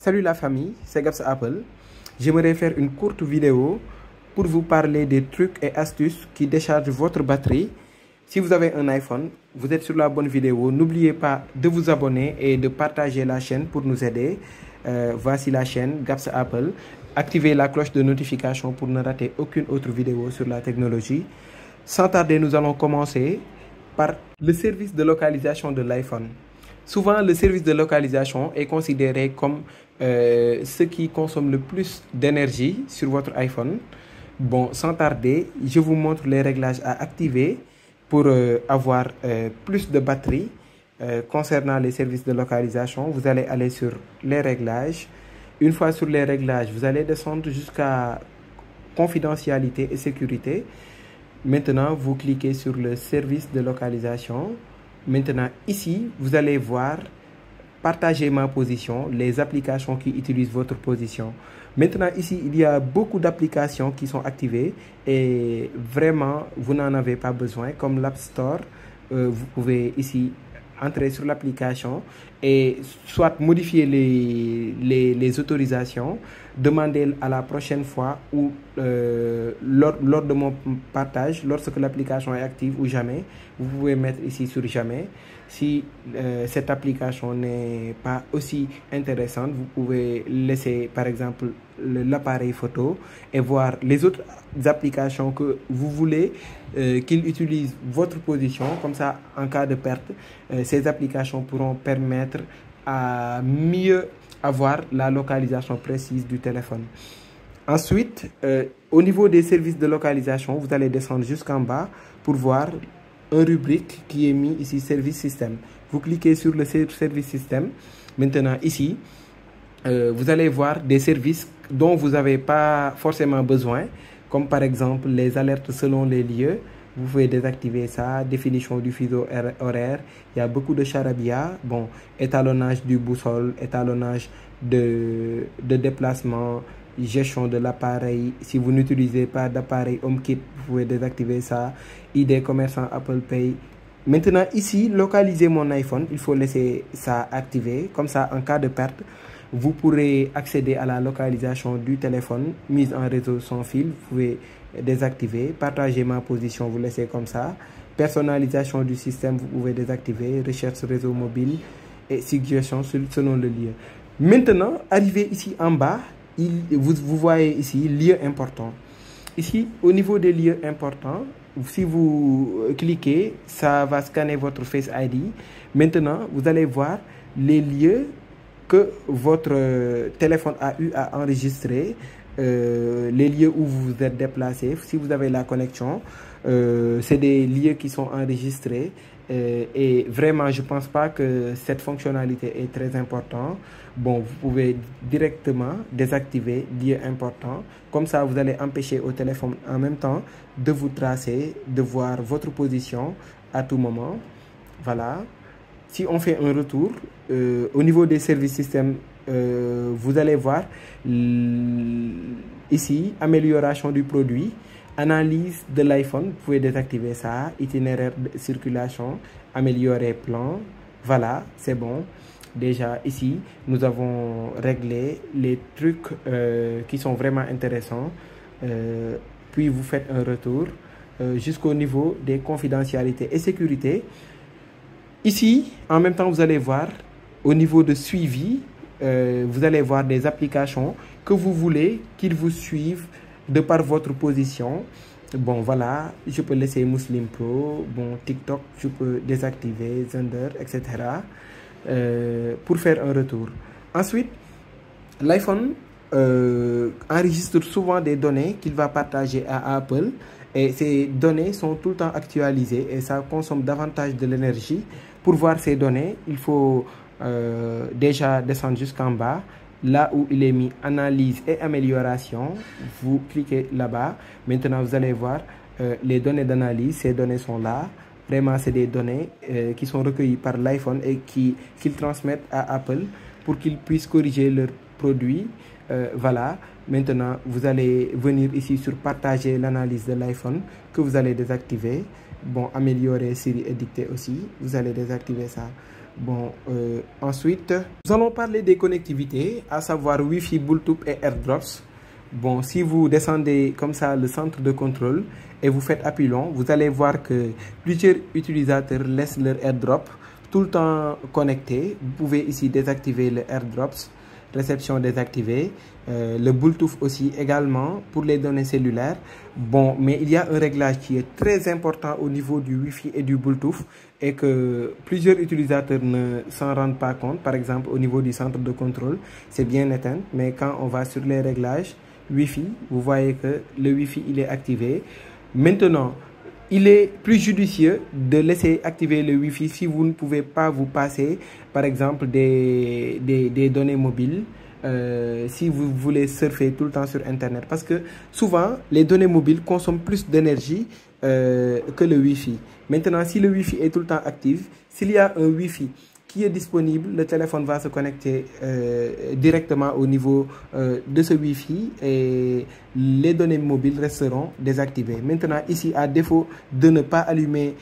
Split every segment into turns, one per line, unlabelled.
Salut la famille, c'est Gabs Apple. J'aimerais faire une courte vidéo pour vous parler des trucs et astuces qui déchargent votre batterie. Si vous avez un iPhone, vous êtes sur la bonne vidéo. N'oubliez pas de vous abonner et de partager la chaîne pour nous aider. Voici la chaîne Gabs Apple. Activez la cloche de notification pour ne rater aucune autre vidéo sur la technologie. Sans tarder, nous allons commencer par le service de localisation de l'iPhone. Souvent, le service de localisation est considéré comme ce qui consomme le plus d'énergie sur votre iPhone. Bon, sans tarder, je vous montre les réglages à activer pour avoir plus de batterie. Concernant les services de localisation, vous allez aller sur les réglages. Une fois sur les réglages, vous allez descendre jusqu'à confidentialité et sécurité. Maintenant, vous cliquez sur le service de localisation. Maintenant, ici, vous allez voir partager ma position, les applications qui utilisent votre position. Maintenant, ici, il y a beaucoup d'applications qui sont activées et vraiment, vous n'en avez pas besoin. Comme l'App Store, vous pouvez ici entrer sur l'application et soit modifier les autorisations, demander à la prochaine fois ou lors de mon partage, lorsque l'application est active ou jamais, vous pouvez mettre ici sur jamais. Si cette application n'est pas aussi intéressante, vous pouvez laisser par exemple l'appareil photo et voir les autres applications que vous voulez qu'il utilise votre position. Comme ça, en cas de perte, ces applications pourront permettre à mieux avoir la localisation précise du téléphone. Ensuite, au niveau des services de localisation, vous allez descendre jusqu'en bas pour voir un rubrique qui est mis ici, service système. Vous cliquez sur le service système. Maintenant, ici, vous allez voir des services dont vous n'avez pas forcément besoin, comme par exemple les alertes selon les lieux. Vous pouvez désactiver ça, définition du fuseau horaire. Il y a beaucoup de charabia. Bon, étalonnage du boussole, étalonnage de déplacement, gestion de l'appareil. Si vous n'utilisez pas d'appareil HomeKit, vous pouvez désactiver ça. ID commerçant Apple Pay. Maintenant, ici, localiser mon iPhone. Il faut laisser ça activé. Comme ça, en cas de perte, vous pourrez accéder à la localisation du téléphone, mise en réseau sans fil. Vous pouvez désactiver. Partager ma position, vous laissez comme ça. Personnalisation du système, vous pouvez désactiver. Recherche réseau mobile et suggestions selon le lieu. Maintenant, arrivé ici en bas, vous voyez ici lieu important. Ici, au niveau des lieux importants, si vous cliquez, ça va scanner votre Face ID. Maintenant, vous allez voir les lieux que votre téléphone a eu à enregistrer, les lieux où vous vous êtes déplacé. Si vous avez la connexion, c'est des lieux qui sont enregistrés. Et vraiment, je ne pense pas que cette fonctionnalité est très importante. Bon, vous pouvez directement désactiver lieu important. Comme ça, vous allez empêcher au téléphone en même temps de vous tracer, de voir votre position à tout moment. Voilà. Si on fait un retour, au niveau des services système, vous allez voir ici, amélioration du produit. Analyse de l'iPhone, vous pouvez désactiver ça. Itinéraire de circulation, améliorer plan. Voilà, c'est bon. Déjà ici, nous avons réglé les trucs qui sont vraiment intéressants. Puis vous faites un retour jusqu'au niveau des confidentialités et sécurité. Ici, en même temps, vous allez voir au niveau de suivi, vous allez voir des applications que vous voulez qu'ils vous suivent de par votre position. Bon, voilà, je peux laisser Muslim Pro, bon, TikTok, je peux désactiver, Zender, etc. Pour faire un retour. Ensuite, l'iPhone enregistre souvent des données qu'il va partager à Apple. Et ces données sont tout le temps actualisées et ça consomme davantage de l'énergie. Pour voir ces données, il faut déjà descendre jusqu'en bas. Là où il est mis analyse et amélioration, vous cliquez là-bas. Maintenant, vous allez voir les données d'analyse. Ces données sont là. Vraiment, c'est des données qui sont recueillies par l'iPhone et qu'ils transmettent à Apple pour qu'ils puissent corriger leurs produits. Voilà. Maintenant, vous allez venir ici sur partager l'analyse de l'iPhone que vous allez désactiver. Bon, améliorer Siri et dicter aussi. Vous allez désactiver ça. Bon, ensuite, nous allons parler des connectivités, à savoir Wi-Fi, Bluetooth et AirDrops. Bon, si vous descendez comme ça le centre de contrôle et vous faites appui long, vous allez voir que plusieurs utilisateurs laissent leur AirDrop tout le temps connecté. Vous pouvez ici désactiver le AirDrops, réception désactivée, le Bluetooth aussi également pour les données cellulaires. Bon, mais il y a un réglage qui est très important au niveau du Wi-Fi et du Bluetooth et que plusieurs utilisateurs ne s'en rendent pas compte. Par exemple, au niveau du centre de contrôle, c'est bien éteint, mais quand on va sur les réglages Wi-Fi, vous voyez que le Wi-Fi il est activé. Maintenant, il est plus judicieux de laisser activer le Wi-Fi si vous ne pouvez pas vous passer, par exemple, des données mobiles. Si vous voulez surfer tout le temps sur Internet. Parce que souvent, les données mobiles consomment plus d'énergie que le Wi-Fi. Maintenant, si le Wi-Fi est tout le temps actif, s'il y a un Wi-Fi qui est disponible, le téléphone va se connecter directement au niveau de ce Wi-Fi et les données mobiles resteront désactivées. Maintenant, ici, à défaut de ne pas allumer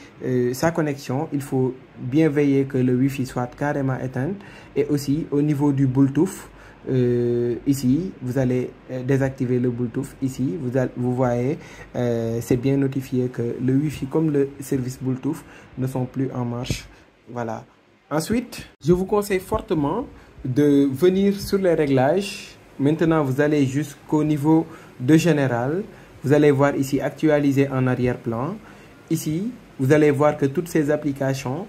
sa connexion, il faut bien veiller que le Wi-Fi soit carrément éteint. Et aussi, au niveau du Bluetooth, ici, vous allez désactiver le Bluetooth. Ici, vous voyez, c'est bien notifié que le Wi-Fi comme le service Bluetooth ne sont plus en marche. Voilà. Ensuite, je vous conseille fortement de venir sur les réglages. Maintenant, vous allez jusqu'au niveau de général. Vous allez voir ici actualiser en arrière-plan. Ici, vous allez voir que toutes ces applications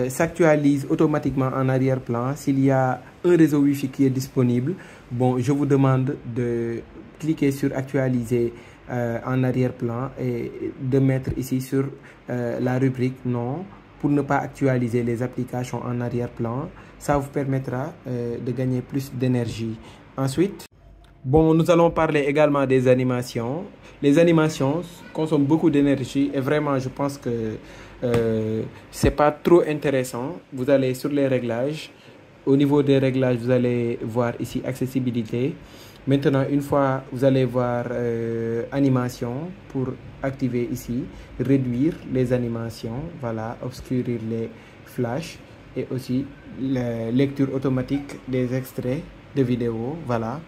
s'actualisent automatiquement en arrière-plan s'il y a un réseau Wi-Fi qui est disponible. Bon, je vous demande de cliquer sur actualiser en arrière-plan et de mettre ici sur la rubrique non pour ne pas actualiser les applications en arrière-plan. Ça vous permettra de gagner plus d'énergie. Ensuite, bon, nous allons parler également des animations. Les animations consomment beaucoup d'énergie et vraiment, je pense que c'est pas trop intéressant. Vous allez sur les réglages. Au niveau des réglages, vous allez voir ici accessibilité. Maintenant, une fois, vous allez voir animation pour activer ici, réduire les animations, voilà, obscurir les flashs et aussi la lecture automatique des extraits de vidéos, voilà.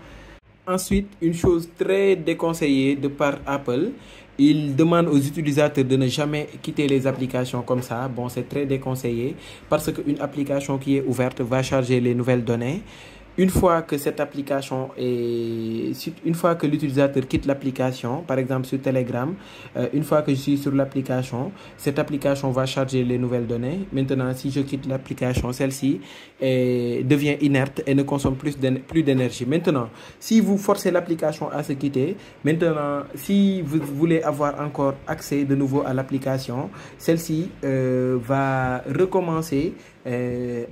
Ensuite, une chose très déconseillée de par Apple, il demande aux utilisateurs de ne jamais quitter les applications comme ça. Bon, c'est très déconseillé parce qu'une application qui est ouverte va charger les nouvelles données. Une fois que cette application une fois que l'utilisateur quitte l'application, par exemple sur Telegram, une fois que je suis sur l'application, cette application va charger les nouvelles données. Maintenant, si je quitte l'application, celle-ci devient inerte et ne consomme plus d'énergie. Maintenant, si vous forcez l'application à se quitter, maintenant, si vous voulez avoir encore accès de nouveau à l'application, celle-ci va recommencer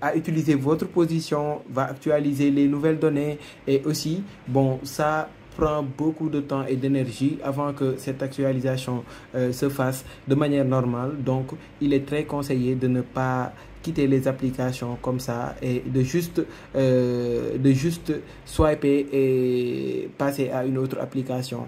à utiliser votre position, va actualiser les nouvelles données et aussi, bon, ça prend beaucoup de temps et d'énergie avant que cette actualisation se fasse de manière normale. Donc, il est très conseillé de ne pas quitter les applications comme ça et de juste swiper et passer à une autre application.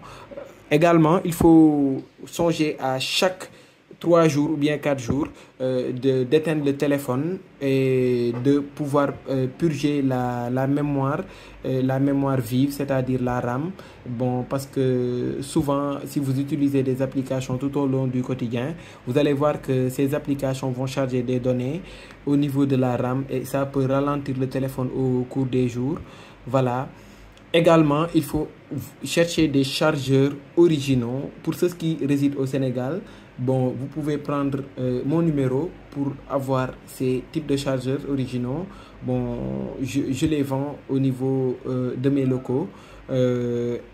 Également, il faut songer à chaque 3 jours ou bien 4 jours d'éteindre le téléphone et de pouvoir purger la mémoire vive, c'est-à-dire la RAM. Bon, parce que souvent, si vous utilisez des applications tout au long du quotidien, vous allez voir que ces applications vont charger des données au niveau de la RAM et ça peut ralentir le téléphone au cours des jours. Voilà. Également, il faut chercher des chargeurs originaux. Pour ceux qui résident au Sénégal, bon, vous pouvez prendre mon numéro pour avoir ces types de chargeurs originaux. Bon, je les vends au niveau de mes locaux.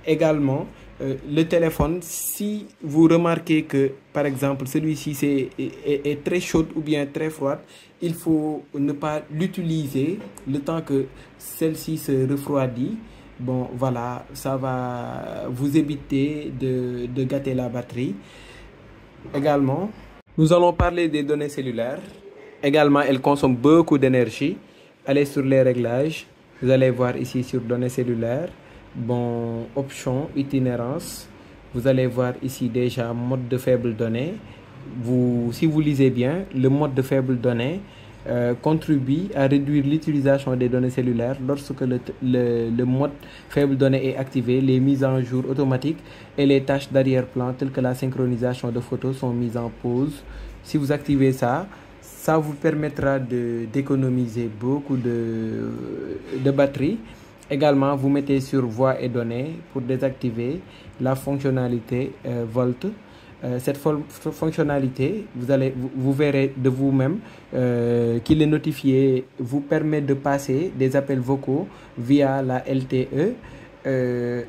Également, le téléphone, si vous remarquez que, par exemple, celui-ci est très chaud ou bien très froid, il faut ne pas l'utiliser le temps que celle-ci se refroidit. Bon, voilà, ça va vous éviter de gâter la batterie. Également, nous allons parler des données cellulaires. Également, elles consomment beaucoup d'énergie. Allez sur les réglages. Vous allez voir ici sur données cellulaires. Bon, options, itinérance. Vous allez voir ici déjà mode de faible données. Si vous lisez bien, le mode de faible données, contribue à réduire l'utilisation des données cellulaires lorsque le mode faible données est activé. Les mises en jour automatiques et les tâches d'arrière-plan telles que la synchronisation de photos sont mises en pause. Si vous activez ça, ça vous permettra d'économiser beaucoup de batterie. Également, vous mettez sur voix et données pour désactiver la fonctionnalité Volt. Cette fonctionnalité, vous verrez de vous-même qu'il est notifié, vous permet de passer des appels vocaux via la LTE.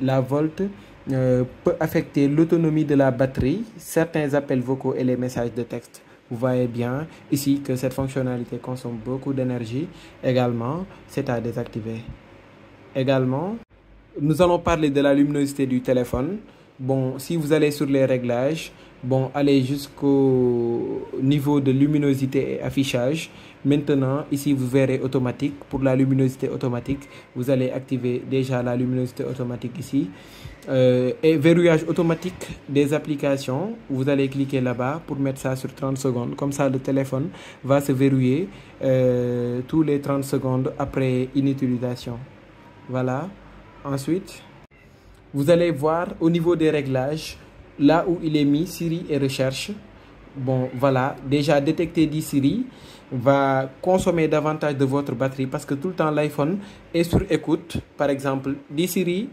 La Volt peut affecter l'autonomie de la batterie, certains appels vocaux et les messages de texte. Vous voyez bien ici que cette fonctionnalité consomme beaucoup d'énergie. Également, c'est à désactiver. Également, nous allons parler de la luminosité du téléphone. Bon, si vous allez sur les réglages, bon, allez jusqu'au niveau de luminosité et affichage. Maintenant, ici, vous verrez automatique. Pour la luminosité automatique, vous allez activer déjà la luminosité automatique ici. Et verrouillage automatique des applications. Vous allez cliquer là-bas pour mettre ça sur 30 secondes. Comme ça, le téléphone va se verrouiller tous les 30 secondes après une utilisation. Voilà. Ensuite, vous allez voir au niveau des réglages, là où il est mis Siri et recherche. Bon, voilà, déjà détecté dit Siri va consommer davantage de votre batterie parce que tout le temps l'iPhone est sur écoute. Par exemple, dit Siri,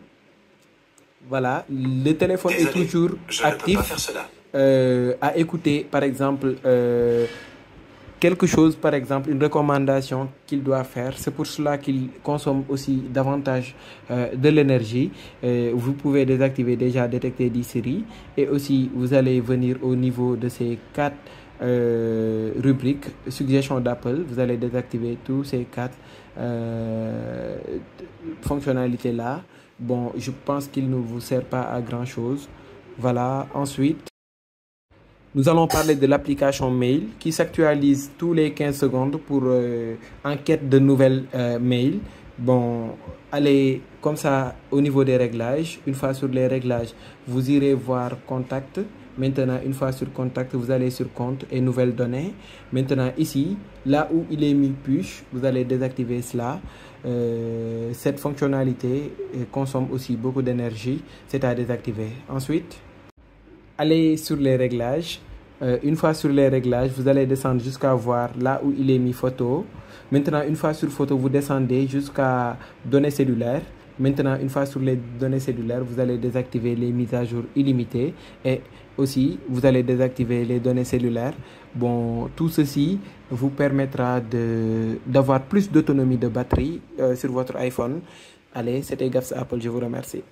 voilà, le téléphone est toujours actif à écouter, par exemple, quelque chose, par exemple, une recommandation qu'il doit faire. C'est pour cela qu'il consomme aussi davantage de l'énergie. Vous pouvez désactiver déjà détecter dit Siri. Et aussi, vous allez venir au niveau de ces 4 rubriques, suggestions d'Apple. Vous allez désactiver tous ces 4 fonctionnalités-là. Bon, je pense qu'il ne vous sert pas à grand-chose. Voilà, ensuite, nous allons parler de l'application Mail qui s'actualise tous les 15 secondes pour enquête de nouvelles mails. Bon, allez comme ça au niveau des réglages. Une fois sur les réglages, vous irez voir Contact. Maintenant, une fois sur Contact, vous allez sur Compte et Nouvelles données. Maintenant, ici, là où il est mis push, vous allez désactiver cela. Cette fonctionnalité consomme aussi beaucoup d'énergie. C'est à désactiver. Ensuite, allez sur les réglages. Une fois sur les réglages, vous allez descendre jusqu'à voir là où il est mis photo. Maintenant, une fois sur photo, vous descendez jusqu'à données cellulaires. Maintenant, une fois sur les données cellulaires, vous allez désactiver les mises à jour illimitées et aussi vous allez désactiver les données cellulaires. Bon, tout ceci vous permettra d'avoir plus d'autonomie de batterie sur votre iPhone. Allez, c'était Gafsa Apple, je vous remercie.